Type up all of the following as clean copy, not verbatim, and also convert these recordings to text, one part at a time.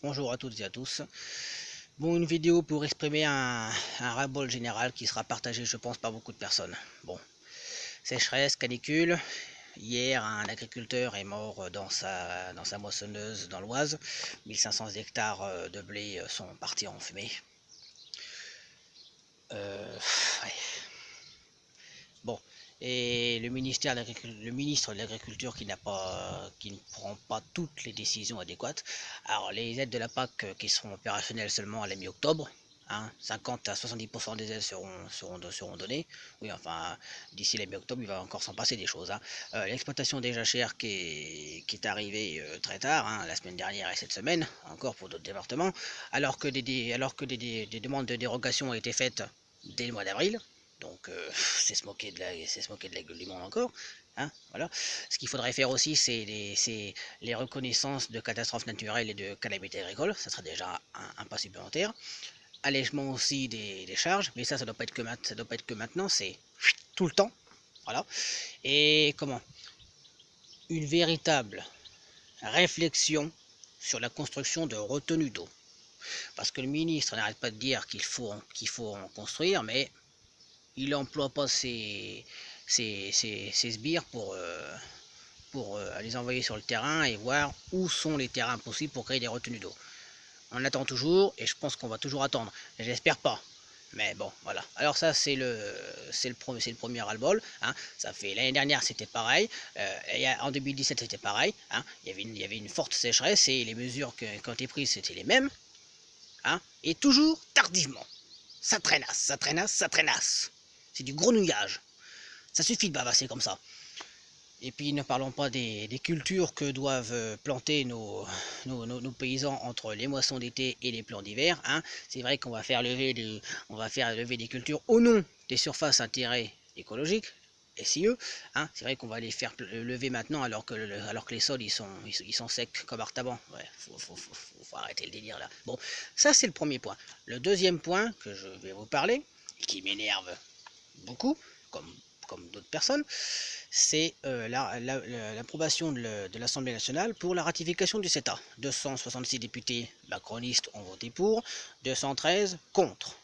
Bonjour à toutes et à tous. Bon, une vidéo pour exprimer un ras-le-bol général qui sera partagé, je pense, par beaucoup de personnes. Bon, sécheresse, canicule. Hier, un agriculteur est mort dans sa moissonneuse dans l'Oise. 1500 hectares de blé sont partis en fumée. Ouais. Bon, et le ministre de l'Agriculture qui ne prend pas toutes les décisions adéquates. Alors, les aides de la PAC qui seront opérationnelles seulement à la mi-octobre, hein, 50 à 70% des aides seront données. Oui, enfin, d'ici la mi-octobre, il va encore s'en passer des choses. Hein. L'exploitation des jachères qui est arrivée très tard, hein, la semaine dernière et cette semaine, encore pour d'autres départements, alors que des demandes de dérogation ont été faites dès le mois d'avril. Donc, c'est se moquer de la gueule du monde encore. Hein, voilà. Ce qu'il faudrait faire aussi, c'est les reconnaissances de catastrophes naturelles et de calamités agricoles. Ça sera déjà un pas supplémentaire. Allègement aussi des charges, mais ça doit pas être que maintenant, c'est tout le temps. Voilà. Et comment? Une véritable réflexion sur la construction de retenues d'eau. Parce que le ministre n'arrête pas de dire qu'il faut en construire, mais il n'emploie pas ses sbires pour les envoyer sur le terrain et voir où sont les terrains possibles pour créer des retenues d'eau. On attend toujours et je pense qu'on va toujours attendre. J'espère pas. Mais bon, voilà. Alors ça, c'est le premier ras-le-bol. Hein. Ça fait l'année dernière, c'était pareil. En 2017, c'était pareil. Hein. Il y avait une forte sécheresse et les mesures qui ont été prises, c'était les mêmes. Hein. Et toujours tardivement. Ça traînasse, ça traînasse, ça traînasse. C'est du grenouillage. Ça suffit de bavasser comme ça. Et puis ne parlons pas des cultures que doivent planter nos paysans entre les moissons d'été et les plants d'hiver. Hein. C'est vrai qu'on va faire lever des cultures au nom des surfaces intérêts écologiques, SIE. Hein. C'est vrai qu'on va les faire lever maintenant alors que les sols ils sont secs comme Artaban. Ouais, faut arrêter le délire là. Bon, ça c'est le premier point. Le deuxième point que je vais vous parler, qui m'énerve beaucoup, comme d'autres personnes, c'est l'approbation de l'Assemblée nationale pour la ratification du CETA. 266 députés macronistes ont voté pour, 213 contre.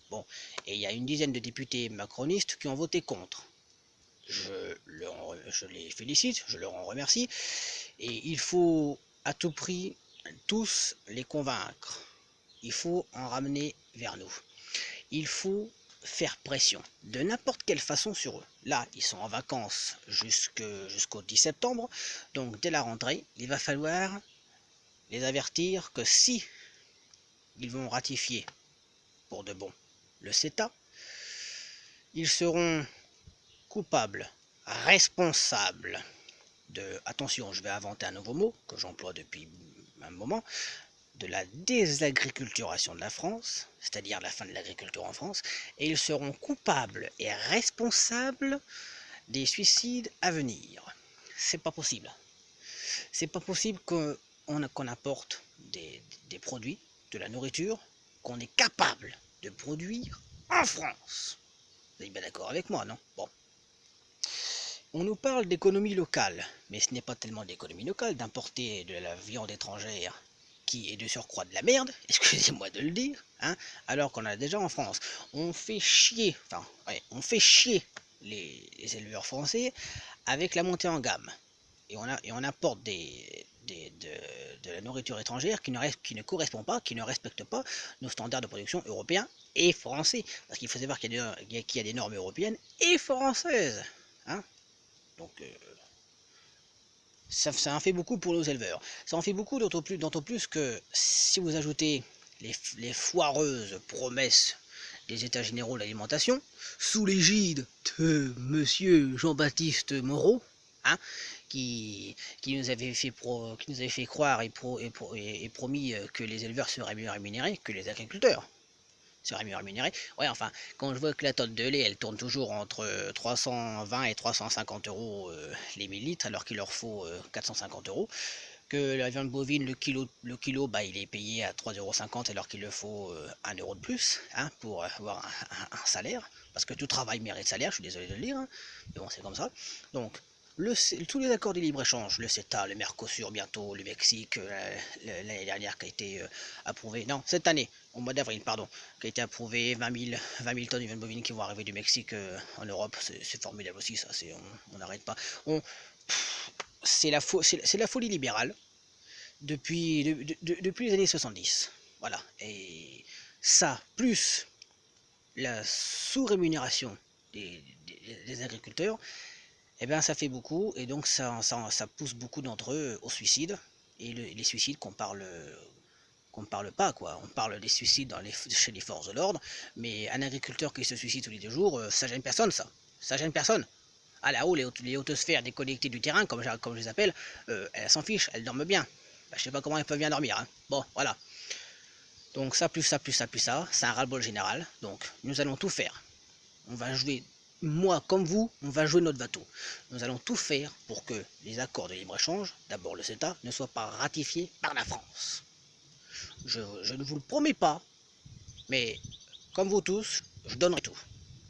Bon, et il y a une dizaine de députés macronistes qui ont voté contre. Je les félicite, je leur en remercie, et il faut à tout prix tous les convaincre. Il faut en ramener vers nous. Il faut faire pression de n'importe quelle façon sur eux. Là, ils sont en vacances jusqu'au 10 septembre, donc dès la rentrée, il va falloir les avertir que si ils vont ratifier pour de bon le CETA, ils seront coupables, responsables de, attention, je vais inventer un nouveau mot que j'emploie depuis un moment, de la désagriculturation de la France, c'est-à-dire la fin de l'agriculture en France, et ils seront coupables et responsables des suicides à venir. C'est pas possible. C'est pas possible qu'on apporte des produits, de la nourriture, qu'on est capable de produire en France. Vous êtes bien d'accord avec moi, non? Bon. On nous parle d'économie locale, mais ce n'est pas tellement d'économie locale d'importer de la viande étrangère qui est de surcroît de la merde, excusez-moi de le dire, hein, alors qu'on a déjà en France. On fait chier, on fait chier les éleveurs français avec la montée en gamme. Et on apporte de la nourriture étrangère qui ne correspond pas, qui ne respecte pas nos standards de production européens et français. Parce qu'il faut savoir qu'il y a des normes européennes et françaises. Hein. Donc, ça en fait beaucoup pour nos éleveurs. Ça en fait beaucoup d'autant plus que si vous ajoutez les foireuses promesses des États généraux de l'alimentation, sous l'égide de Monsieur Jean-Baptiste Moreau, hein, qui nous avait fait croire et promis que les éleveurs seraient mieux rémunérés que les agriculteurs. Serait mieux rémunéré. Ouais, enfin, quand je vois que la tonne de lait, elle tourne toujours entre 320 et 350 euros les millilitres, alors qu'il leur faut 450 euros, que la viande bovine, le kilo bah, il est payé à 3,50 € alors qu'il le faut 1 euro de plus hein, pour avoir un salaire, parce que tout travail mérite salaire, je suis désolé de le dire, hein, mais bon, c'est comme ça. Donc, tous les accords de libre-échange, le CETA, le Mercosur bientôt, le Mexique, l'année dernière qui a été approuvé, non, cette année, au mois d'avril, pardon, qui a été approuvé, 20 000 tonnes de viande bovine qui vont arriver du Mexique en Europe, c'est formidable aussi, ça, on n'arrête pas. C'est la folie libérale depuis les années 70. Voilà, et ça, plus la sous-rémunération des agriculteurs, eh bien ça fait beaucoup, et donc ça pousse beaucoup d'entre eux au suicide, et les suicides qu'on ne parle pas, quoi. On parle des suicides chez les forces de l'ordre, mais un agriculteur qui se suicide tous les 2 jours, ça gêne personne, ça. Ça gêne personne. À là-haut, les hautes sphères des collectivités du terrain, comme je les appelle, elles s'en fichent, elles dorment bien. Bah, je sais pas comment elles peuvent bien dormir, hein. Bon, voilà. Donc ça, plus ça, plus ça, plus ça, c'est un ras-le-bol général. Donc nous allons tout faire. On va jouer, moi comme vous, on va jouer notre bateau. Nous allons tout faire pour que les accords de libre-échange, d'abord le CETA, ne soient pas ratifiés par la France. Je ne vous le promets pas, mais comme vous tous, je donnerai tout.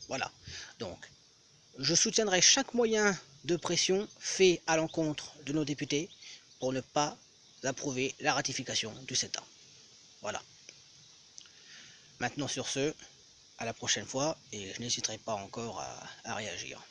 Voilà. Donc, je soutiendrai chaque moyen de pression fait à l'encontre de nos députés pour ne pas approuver la ratification du CETA. Voilà. Maintenant sur ce, à la prochaine fois, et je n'hésiterai pas encore à réagir.